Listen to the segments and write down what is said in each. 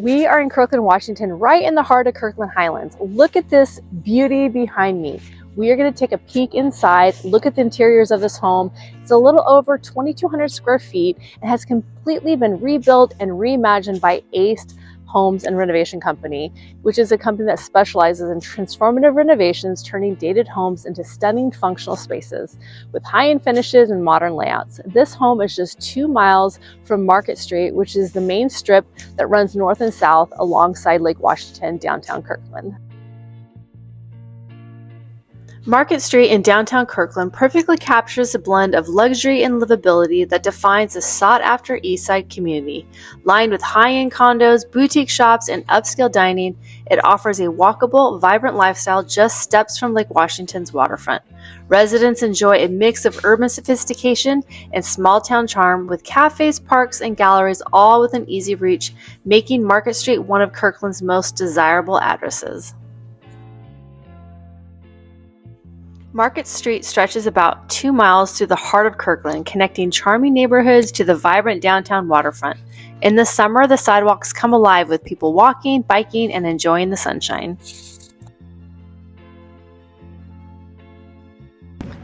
We are in Kirkland, Washington, right in the heart of Kirkland Highlands. Look at this beauty behind me. We are going to take a peek inside, look at the interiors of this home. It's a little over 2,200 square feet and has completely been rebuilt and reimagined by Aced Home Renovation Company, which is a company that specializes in transformative renovations, turning dated homes into stunning functional spaces with high-end finishes and modern layouts. This home is just 2 miles from Market Street, which is the main strip that runs north and south alongside Lake Washington, downtown Kirkland. Market Street in downtown Kirkland perfectly captures the blend of luxury and livability that defines the sought-after Eastside community. Lined with high-end condos, boutique shops, and upscale dining, it offers a walkable, vibrant lifestyle just steps from Lake Washington's waterfront. Residents enjoy a mix of urban sophistication and small-town charm, with cafes, parks, and galleries all within easy reach, making Market Street one of Kirkland's most desirable addresses. Market Street stretches about 2 miles through the heart of Kirkland, connecting charming neighborhoods to the vibrant downtown waterfront. In the summer, the sidewalks come alive with people walking, biking, and enjoying the sunshine.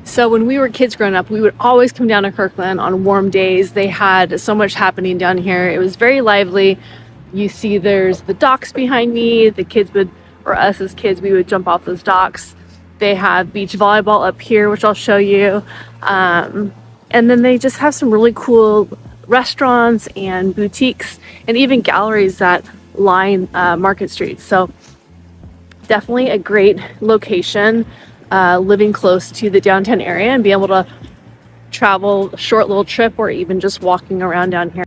So when we were kids growing up, we would always come down to Kirkland on warm days. They had so much happening down here. It was very lively. You see there's the docks behind me. The kids would, or us as kids, we would jump off those docks. They have beach volleyball up here, which I'll show you. And then they just have some really cool restaurants and boutiques and even galleries that line Market Street. So definitely a great location, living close to the downtown area and be able to travel a short little trip or even just walking around down here.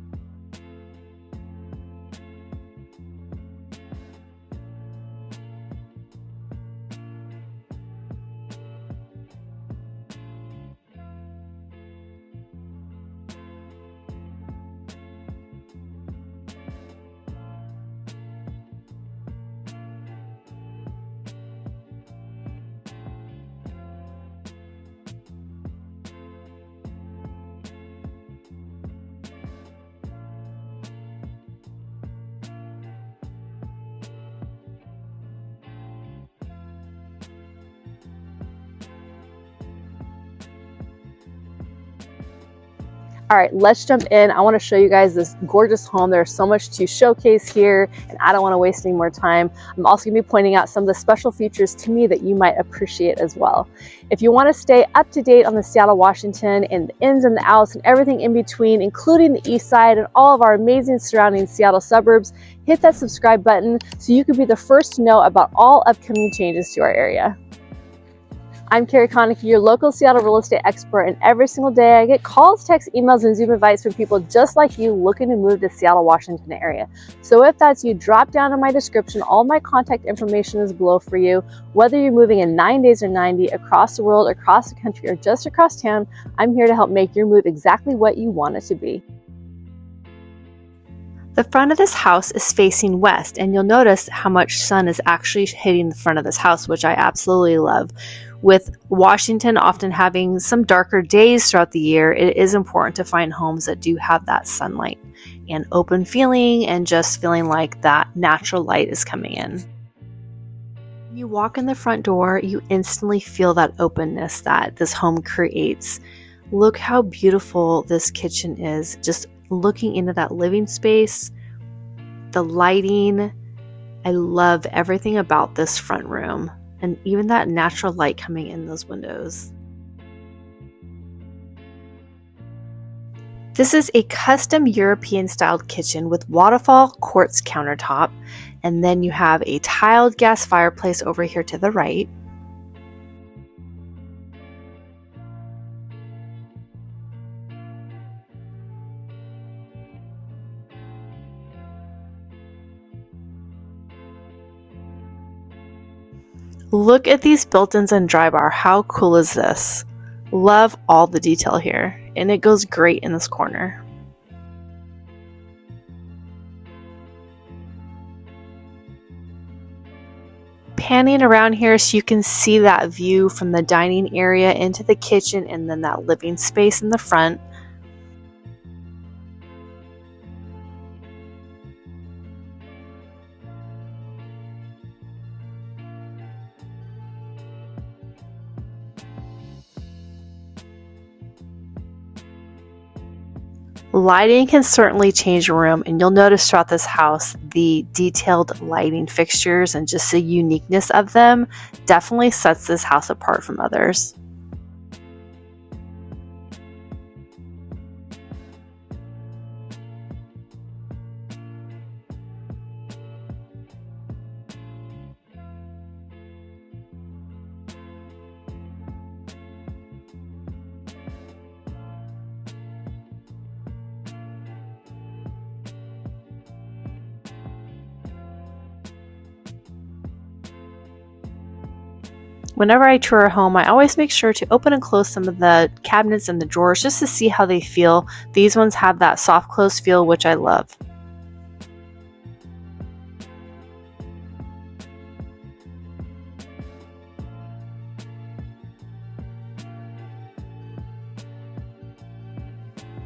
All right, let's jump in. I want to show you guys this gorgeous home. There's so much to showcase here, and I don't want to waste any more time. I'm also going to be pointing out some of the special features to me that you might appreciate as well. If you want to stay up to date on the Seattle, Washington, and the ins and the outs and everything in between, including the East Side and all of our amazing surrounding Seattle suburbs, hit that subscribe button so you can be the first to know about all upcoming changes to our area. I'm Carrie Connick, your local Seattle real estate expert, and every single day I get calls, texts, emails, and Zoom invites from people just like you looking to move to Seattle, Washington area. So if that's you, drop down in my description. All my contact information is below for you. Whether you're moving in 9 days or 90, across the world, across the country, or just across town, I'm here to help make your move exactly what you want it to be. The front of this house is facing west, and you'll notice how much sun is actually hitting the front of this house, which I absolutely love. With Washington often having some darker days throughout the year, it is important to find homes that do have that sunlight and open feeling and just feeling like that natural light is coming in. When you walk in the front door, you instantly feel that openness that this home creates. Look how beautiful this kitchen is. Just looking into that living space, the lighting. I love everything about this front room, and even that natural light coming in those windows. This is a custom European styled kitchen with waterfall quartz countertop, and then you have a tiled gas fireplace over here to the right. Look at these built-ins and dry bar. How cool is this? Love all the detail here, and it goes great in this corner. Panning around here so you can see that view from the dining area into the kitchen and then that living space in the front. Lighting can certainly change a room, and you'll notice throughout this house the detailed lighting fixtures and just the uniqueness of them definitely sets this house apart from others. Whenever I tour a home, I always make sure to open and close some of the cabinets and the drawers just to see how they feel. These ones have that soft close feel, which I love.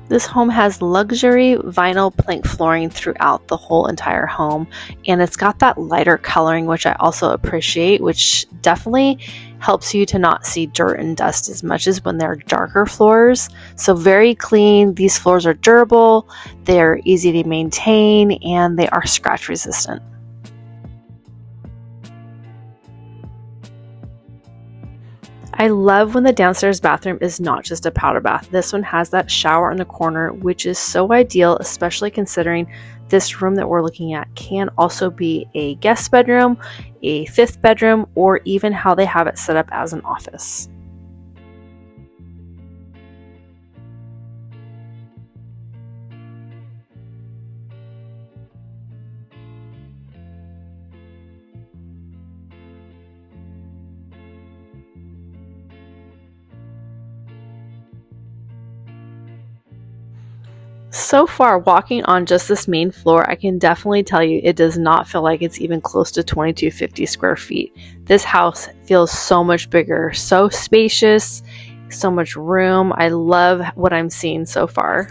This home has luxury vinyl plank flooring throughout the whole entire home, and it's got that lighter coloring, which I also appreciate, which definitely helps you to not see dirt and dust as much as when they're darker floors. So very clean. These floors are durable, they're easy to maintain, and they are scratch resistant. I love when the downstairs bathroom is not just a powder bath. This one has that shower in the corner, which is so ideal, especially considering this room that we're looking at can also be a guest bedroom, a fifth bedroom, or even how they have it set up as an office. So far, walking on just this main floor, I can definitely tell you it does not feel like it's even close to 2250 square feet. This house feels so much bigger, so spacious, so much room. I love what I'm seeing so far.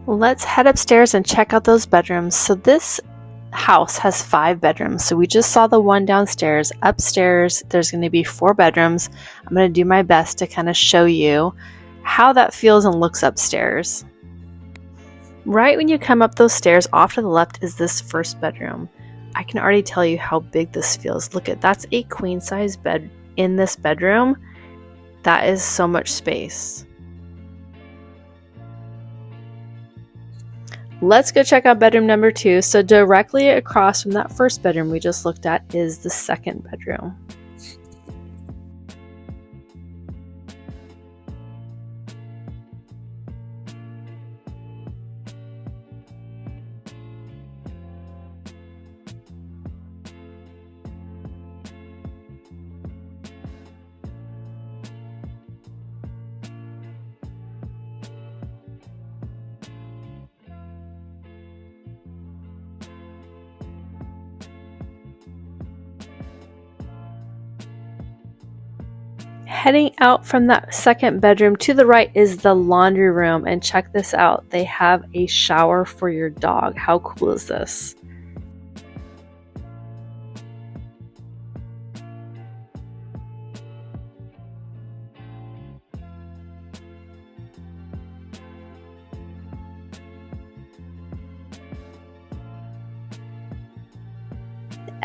Let's head upstairs and check out those bedrooms. So this house has 5 bedrooms. So we just saw the one downstairs. Upstairs, there's going to be 4 bedrooms. I'm going to do my best to kind of show you how that feels and looks upstairs. Right when you come up those stairs, off to the left is this first bedroom. I can already tell you how big this feels. Look at that's a queen size bed in this bedroom. That is so much space. Let's go check out bedroom number 2. So directly across from that first bedroom we just looked at is the second bedroom. Heading out from that second bedroom to the right is the laundry room, and check this out. They have a shower for your dog. How cool is this?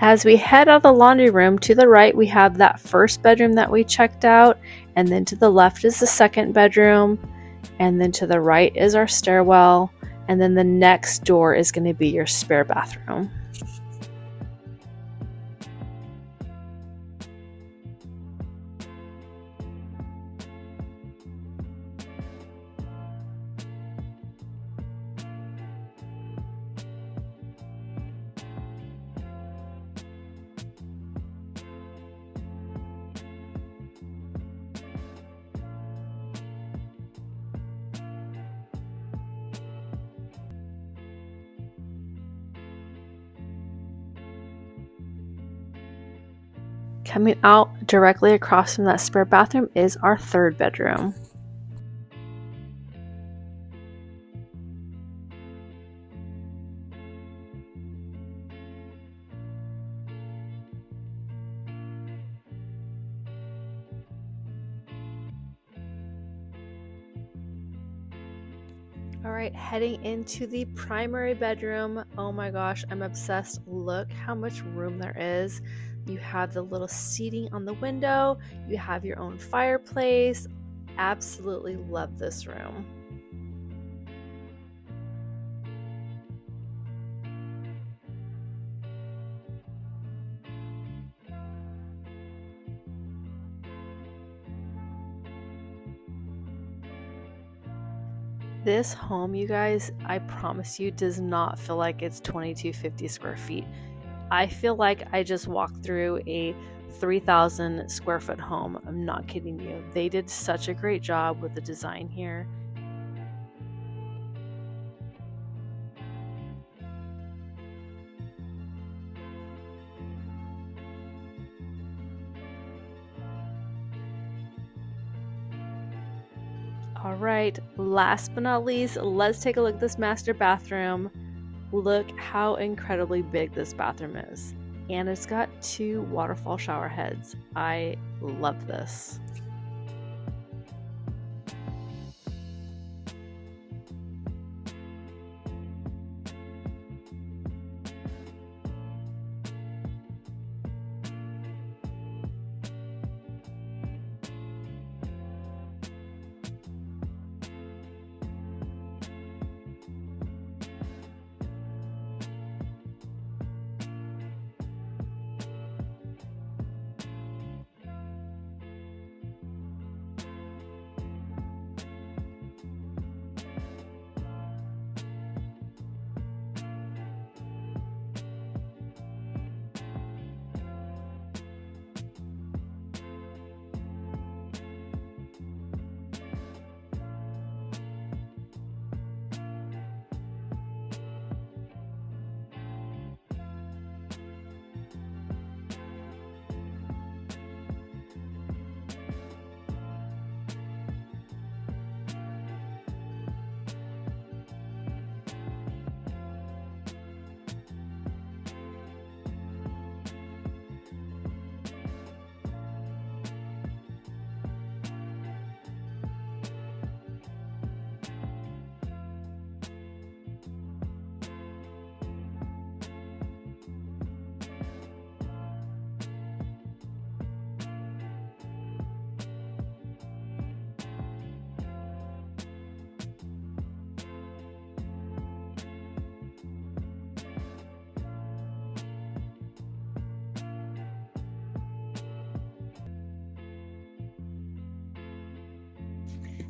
As we head out of the laundry room, to the right we have that first bedroom that we checked out, and then to the left is the second bedroom, and then to the right is our stairwell, and then the next door is going to be your spare bathroom. Coming out directly across from that spare bathroom is our third bedroom. All right, heading into the primary bedroom. Oh my gosh, I'm obsessed. Look how much room there is. You have the little seating on the window. You have your own fireplace. Absolutely love this room. This home, you guys, I promise you, does not feel like it's 2250 square feet. I feel like I just walked through a 3,000 square foot home. I'm not kidding you. They did such a great job with the design here. All right, last but not least, let's take a look at this master bathroom. Look how incredibly big this bathroom is. And it's got 2 waterfall shower heads. I love this.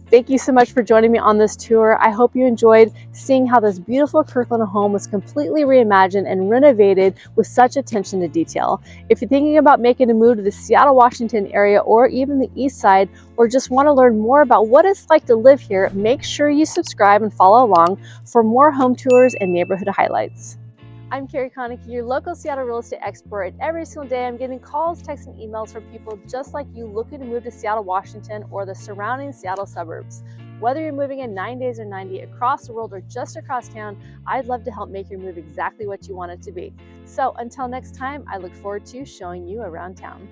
Thank you so much for joining me on this tour. I hope you enjoyed seeing how this beautiful Kirkland home was completely reimagined and renovated with such attention to detail. If you're thinking about making a move to the Seattle, Washington area or even the East Side, or just want to learn more about what it's like to live here, make sure you subscribe and follow along for more home tours and neighborhood highlights. I'm Carrie Konecki, your local Seattle real estate expert, and every single day I'm getting calls, texts, and emails from people just like you looking to move to Seattle, Washington, or the surrounding Seattle suburbs. Whether you're moving in 9 days or 90 across the world or just across town, I'd love to help make your move exactly what you want it to be. So until next time, I look forward to showing you around town.